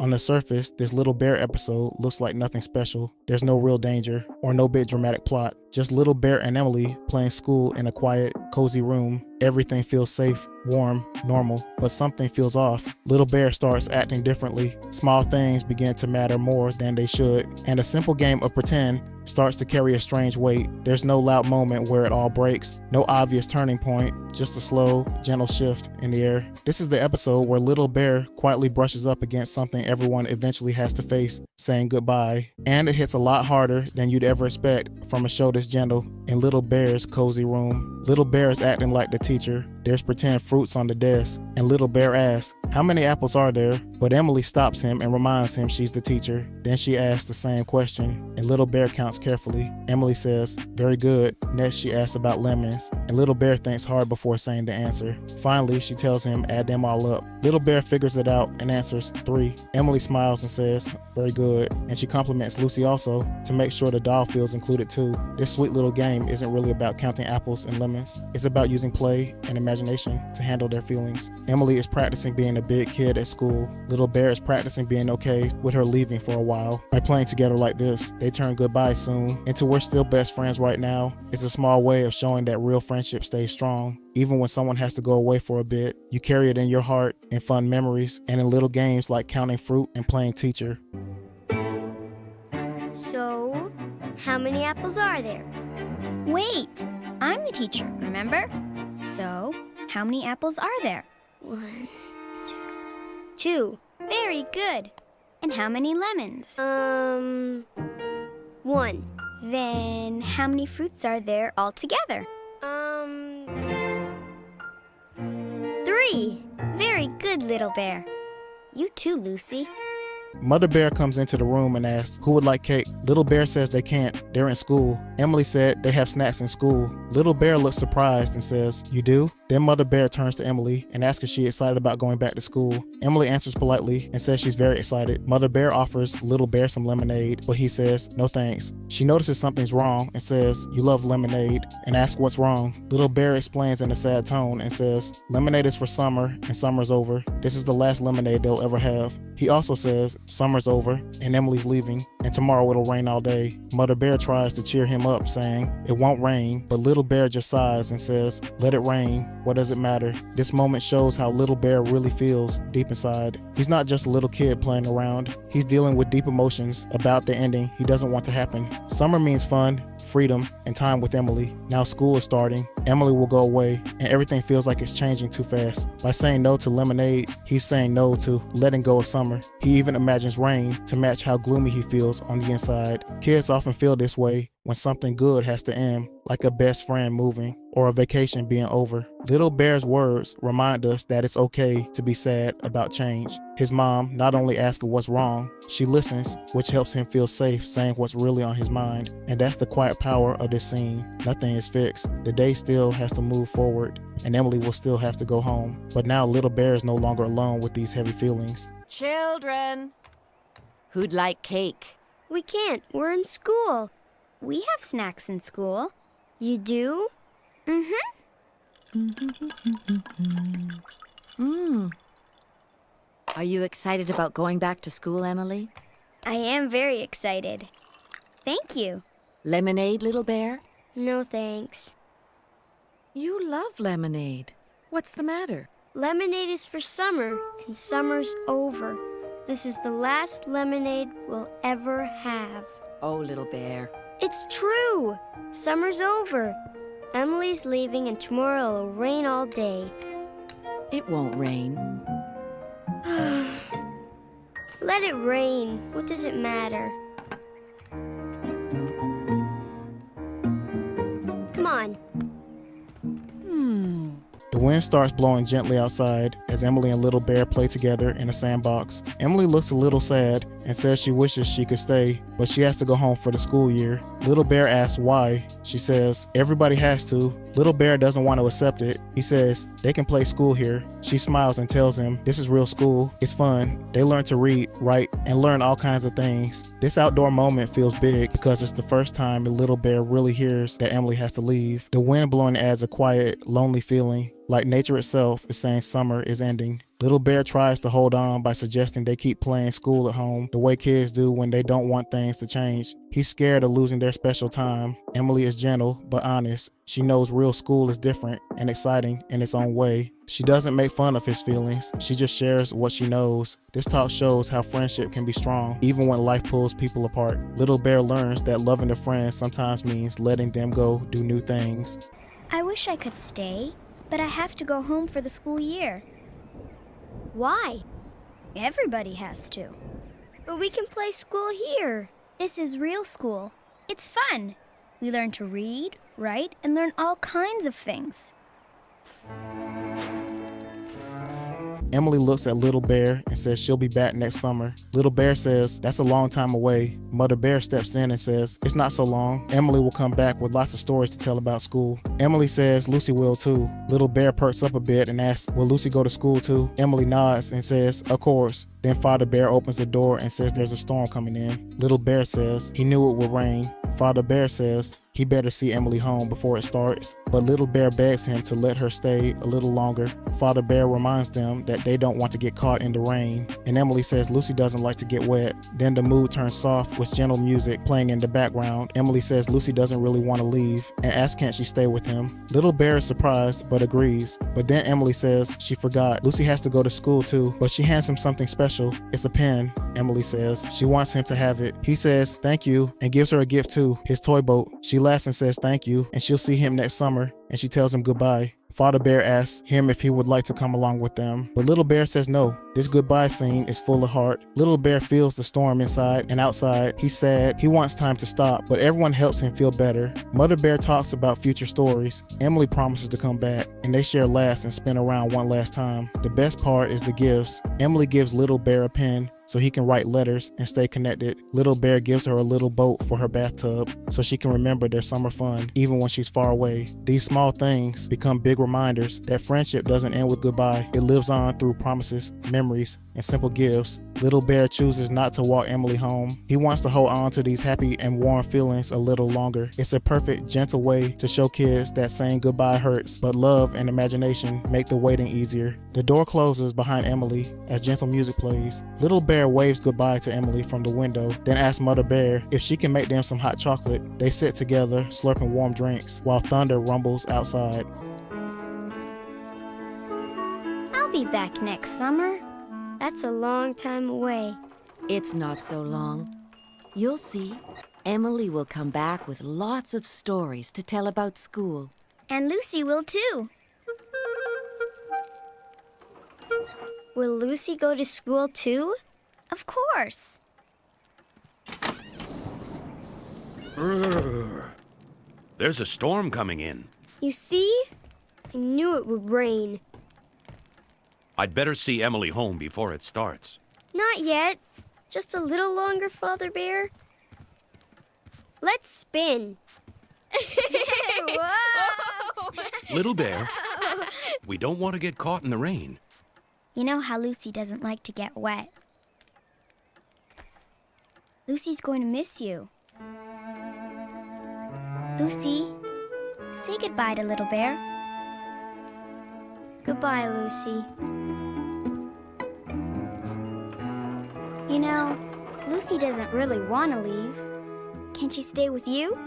On the surface, this Little Bear episode looks like nothing special. There's no real danger or no big dramatic plot. Just Little Bear and Emily playing school in a quiet, cozy room. Everything feels safe, warm, normal, but something feels off. Little Bear starts acting differently. Small things begin to matter more than they should, and a simple game of pretend starts to carry a strange weight. There's no loud moment where it all breaks, no obvious turning point, just a slow, gentle shift in the air. This is the episode where Little Bear quietly brushes up against something everyone eventually has to face, saying goodbye. And it hits a lot harder than you'd ever expect from a show this gentle in Little Bear's cozy room. Little Bear is acting like the teacher. There's pretend fruits on the desk, and Little Bear asks, "How many apples are there?" But Emily stops him and reminds him she's the teacher. Then she asks the same question, and Little Bear counts carefully. Emily says, "Very good." Next she asks about lemons, and Little Bear thinks hard before saying the answer. Finally, she tells him add them all up. Little Bear figures it out and answers 3. Emily smiles and says, "Very good," and she compliments Lucy also to make sure the doll feels included too. This sweet little game isn't really about counting apples and lemons. It's about using play and imagination to handle their feelings. Emily is practicing being a big kid at school. Little Bear is practicing being okay with her leaving for a while. By playing together like this, they turn goodbye soon into we're still best friends right now. It's a small way of showing that real friendship stays strong. Even when someone has to go away for a bit, you carry it in your heart in fun memories and in little games like counting fruit and playing teacher. So, how many apples are there? Wait, I'm the teacher, remember? So, how many apples are there? 1, 2. Very good. And how many lemons? 1. Then, how many fruits are there altogether? 3. Very good, Little Bear. You too, Lucy. Mother Bear comes into the room and asks, "Who would like cake?" Little Bear says they can't. They're in school. Emily said they have snacks in school. Little Bear looks surprised and says, "You do?" Then Mother Bear turns to Emily and asks if she's excited about going back to school. Emily answers politely and says she's very excited. Mother Bear offers Little Bear some lemonade, but he says, "No thanks." She notices something's wrong and says, "You love lemonade," and asks what's wrong. Little Bear explains in a sad tone and says, "Lemonade is for summer and summer's over. This is the last lemonade they'll ever have." He also says, "Summer's over and Emily's leaving, and tomorrow it'll rain all day." Mother Bear tries to cheer him up, saying, "It won't rain," but Little Bear just sighs and says, "Let it rain. What does it matter?" This moment shows how Little Bear really feels deep inside. He's not just a little kid playing around. He's dealing with deep emotions about the ending he doesn't want to happen. Summer means fun, freedom, and time with Emily. Now school is starting. Emily will go away, and everything feels like it's changing too fast. By saying no to lemonade, he's saying no to letting go of summer. He even imagines rain to match how gloomy he feels on the inside. Kids often feel this way when something good has to end, like a best friend moving or a vacation being over. Little Bear's words remind us that it's okay to be sad about change. His mom not only asks what's wrong, she listens, which helps him feel safe saying what's really on his mind. And that's the quiet power of this scene. Nothing is fixed. The day still has to move forward, and Emily will still have to go home. But now Little Bear is no longer alone with these heavy feelings. Children, who'd like cake? We can't. We're in school. We have snacks in school. You do? Are you excited about going back to school, Emily? I am very excited. Thank you. Lemonade, Little Bear? No thanks. You love lemonade. What's the matter? Lemonade is for summer, and summer's over. This is the last lemonade we'll ever have. Oh, Little Bear. It's true! Summer's over. Emily's leaving, and tomorrow it'll rain all day. It won't rain. Let it rain. What does it matter? Come on. The wind starts blowing gently outside as Emily and Little Bear play together in a sandbox. Emily looks a little sad and says she wishes she could stay, but she has to go home for the school year. Little Bear asks why. She says, "Everybody has to." Little Bear doesn't want to accept it. He says, "They can play school here." She smiles and tells him, "This is real school. It's fun. They learn to read, write, and learn all kinds of things." This outdoor moment feels big because it's the first time the Little Bear really hears that Emily has to leave. The wind blowing adds a quiet, lonely feeling, like nature itself is saying summer is ending. Little Bear tries to hold on by suggesting they keep playing school at home the way kids do when they don't want things to change. He's scared of losing their special time. Emily is gentle but honest. She knows real school is different and exciting in its own way. She doesn't make fun of his feelings. She just shares what she knows. This talk shows how friendship can be strong, even when life pulls people apart. Little Bear learns that loving a friend sometimes means letting them go do new things. I wish I could stay, but I have to go home for the school year. Why? Everybody has to. But we can play school here. This is real school. It's fun. We learn to read, write, and learn all kinds of things. Emily looks at Little Bear and says she'll be back next summer. Little Bear says that's a long time away. Mother Bear steps in and says it's not so long. Emily will come back with lots of stories to tell about school. Emily says Lucy will too. Little Bear perks up a bit and asks, will Lucy go to school too? Emily nods and says, of course. Then Father Bear opens the door and says there's a storm coming in. Little Bear says he knew it would rain. Father Bear says he better see Emily home before it starts, but Little Bear begs him to let her stay a little longer. Father Bear reminds them that they don't want to get caught in the rain, and Emily says Lucy doesn't like to get wet. Then the mood turns soft with gentle music playing in the background. Emily says Lucy doesn't really want to leave and asks can't she stay with him. Little Bear is surprised but agrees, but then Emily says she forgot. Lucy has to go to school too, but she hands him something special. It's a pen. Emily says she wants him to have it. He says thank you and gives her a gift too, his toy boat. She laughs and says thank you, and she'll see him next summer, and she tells him goodbye. Father Bear asks him if he would like to come along with them, but Little Bear says no. This goodbye scene is full of heart. Little Bear feels the storm inside and outside. He's sad. He wants time to stop, but everyone helps him feel better. Mother Bear talks about future stories. Emily promises to come back, and they share laughs and spin around one last time. The best part is the gifts. Emily gives Little Bear a pen so he can write letters and stay connected. Little Bear gives her a little boat for her bathtub so she can remember their summer fun even when she's far away. These small things become big reminders that friendship doesn't end with goodbye. It lives on through promises, memories, and simple gifts. Little Bear chooses not to walk Emily home. He wants to hold on to these happy and warm feelings a little longer. It's a perfect, gentle way to show kids that saying goodbye hurts, but love and imagination make the waiting easier. The door closes behind Emily as gentle music plays. Little Bear waves goodbye to Emily from the window, then asks Mother Bear if she can make them some hot chocolate. They sit together, slurping warm drinks, while thunder rumbles outside. I'll be back next summer. That's a long time away. It's not so long. You'll see. Emily will come back with lots of stories to tell about school. And Lucy will too. Will Lucy go to school too? Of course. There's a storm coming in. You see? I knew it would rain. I'd better see Emily home before it starts. Not yet. Just a little longer, Father Bear. Let's spin. Whoa! Little Bear, we don't want to get caught in the rain. You know how Lucy doesn't like to get wet. Lucy's going to miss you. Lucy, say goodbye to Little Bear. Goodbye, Lucy. You know, Lucy doesn't really want to leave. Can she stay with you?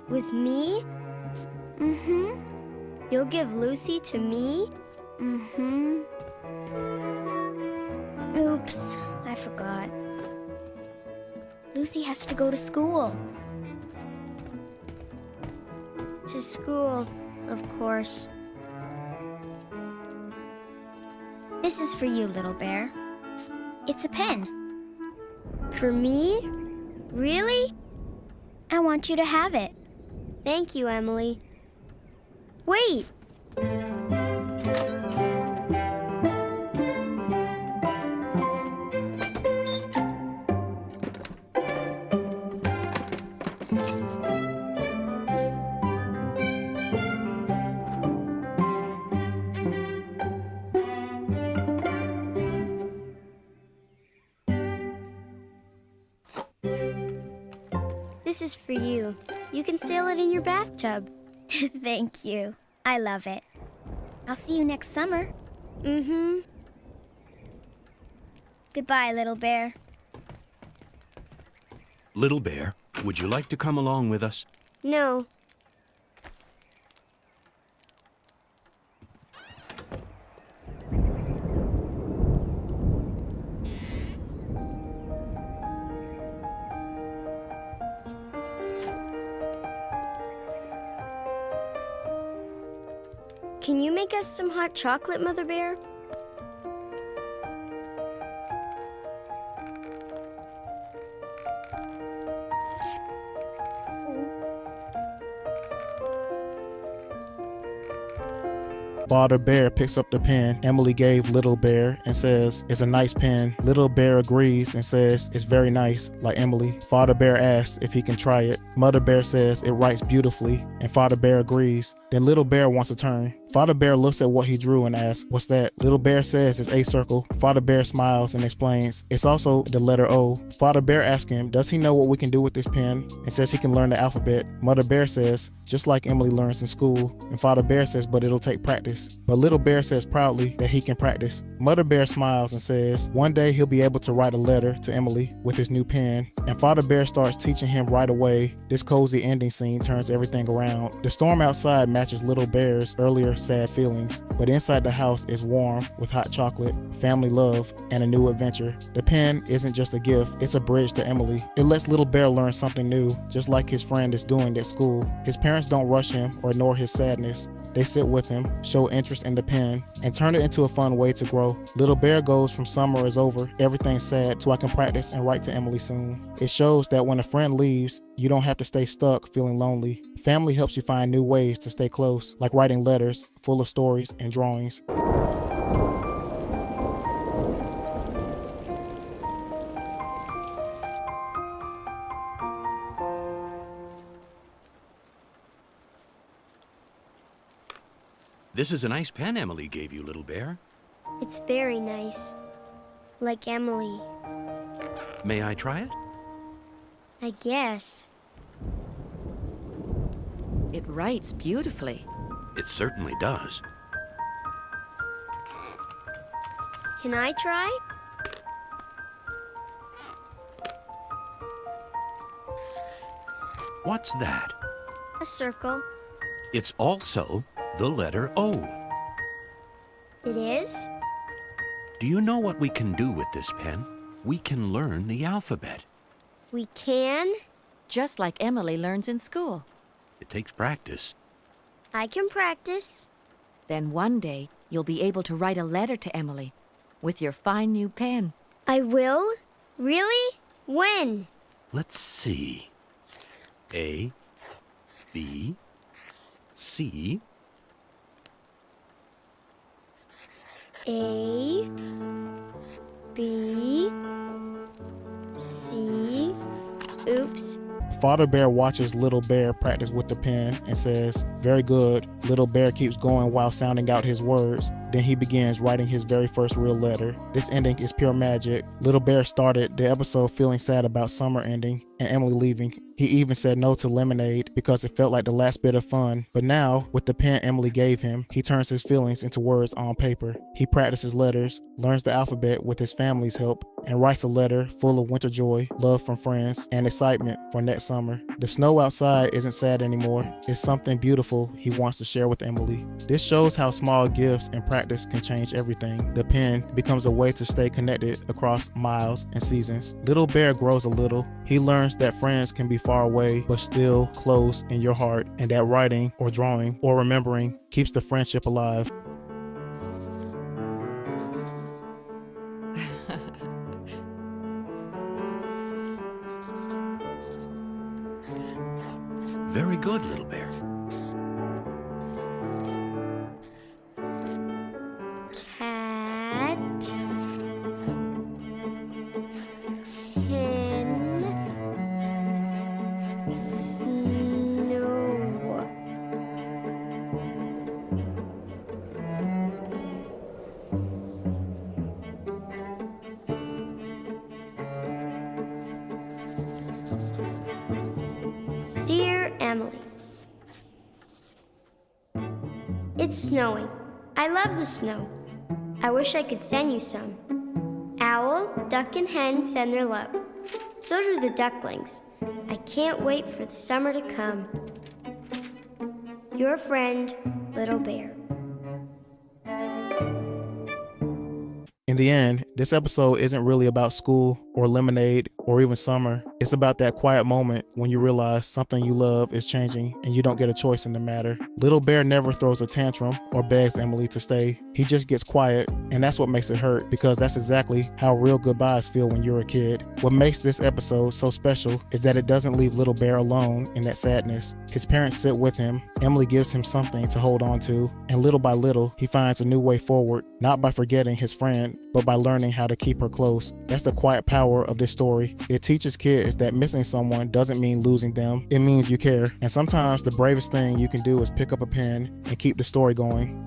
With me? Mm-hmm. You'll give Lucy to me? Mm-hmm. Oops, I forgot. Lucy has to go to school. To school, of course. This is for you, Little Bear. It's a pen. For me? Really? I want you to have it. Thank you, Emily. Wait! This is for you. You can sail it in your bathtub. Thank you. I love it. I'll see you next summer. Mm-hmm. Goodbye, little bear. Little Bear, would you like to come along with us? No. Can you make us some hot chocolate, Mother Bear? Father Bear picks up the pen Emily gave Little Bear and says, "It's a nice pen." Little Bear agrees and says, "It's very nice, like Emily." Father Bear asks if he can try it. Mother Bear says it writes beautifully, and Father Bear agrees. Then Little Bear wants a turn. Father Bear looks at what he drew and asks, "What's that?" Little Bear says it's a circle. Father Bear smiles and explains, "It's also the letter O." Father Bear asks him, does he know what we can do with this pen, and says he can learn the alphabet. Mother Bear says, just like Emily learns in school. And Father Bear says, but it'll take practice. But Little Bear says proudly that he can practice. Mother Bear smiles and says, one day he'll be able to write a letter to Emily with his new pen. And Father Bear starts teaching him right away. This cozy ending scene turns everything around. The storm outside matches Little Bear's earlier sad feelings, but inside the house is warm with hot chocolate, family love, and a new adventure. The pen isn't just a gift, it's a bridge to Emily. It lets Little Bear learn something new, just like his friend is doing at school. His parents don't rush him or ignore his sadness. They sit with him, show interest in the pen, and turn it into a fun way to grow. Little Bear goes from summer is over, everything's sad, to I can practice and write to Emily soon. It shows that when a friend leaves, you don't have to stay stuck feeling lonely. Family helps you find new ways to stay close, like writing letters full of stories and drawings. This is a nice pen Emily gave you, Little Bear. It's very nice. Like Emily, May I try it? I guess. It writes beautifully. It certainly does. Can I try? What's that? A circle. It's also the letter O. It is? Do you know what we can do with this pen? We can learn the alphabet. We can? Just like Emily learns in school. It takes practice. I can practice. Then one day, you'll be able to write a letter to Emily with your fine new pen. I will? Really? When? Let's see. A, B, C. A, B, C. Oops. Father Bear watches Little Bear practice with the pen and says, very good. Little Bear keeps going while sounding out his words. Then he begins writing his very first real letter. This ending is pure magic. Little Bear started the episode feeling sad about summer ending and Emily leaving. He even said no to lemonade because it felt like the last bit of fun. But now, with the pen Emily gave him, he turns his feelings into words on paper. He practices letters, learns the alphabet with his family's help, and writes a letter full of winter joy, love from friends, and excitement for next summer. The snow outside isn't sad anymore. It's something beautiful he wants to share with Emily. This shows how small gifts and practice can change everything. The pen becomes a way to stay connected across miles and seasons. Little Bear grows a little. He learns that friends can be far away, but still close in your heart, and that writing or drawing or remembering keeps the friendship alive. Very good, Little Bear. Cat. Hen. Snow. Dear Emily, it's snowing. I love the snow. I wish I could send you some. Owl, duck, and hen send their love. So do the ducklings. I can't wait for the summer to come. Your friend, Little Bear. In the end, this episode isn't really about school or lemonade or even summer. It's about that quiet moment when you realize something you love is changing and you don't get a choice in the matter. Little Bear never throws a tantrum or begs Emily to stay. He just gets quiet, and that's what makes it hurt, because that's exactly how real goodbyes feel when you're a kid. What makes this episode so special is that it doesn't leave Little Bear alone in that sadness. His parents sit with him, Emily gives him something to hold on to, and little by little, he finds a new way forward, not by forgetting his friend, but by learning how to keep her close. That's the quiet power of this story. It teaches kids that missing someone doesn't mean losing them. It means you care. And sometimes the bravest thing you can do is pick up a pen and keep the story going.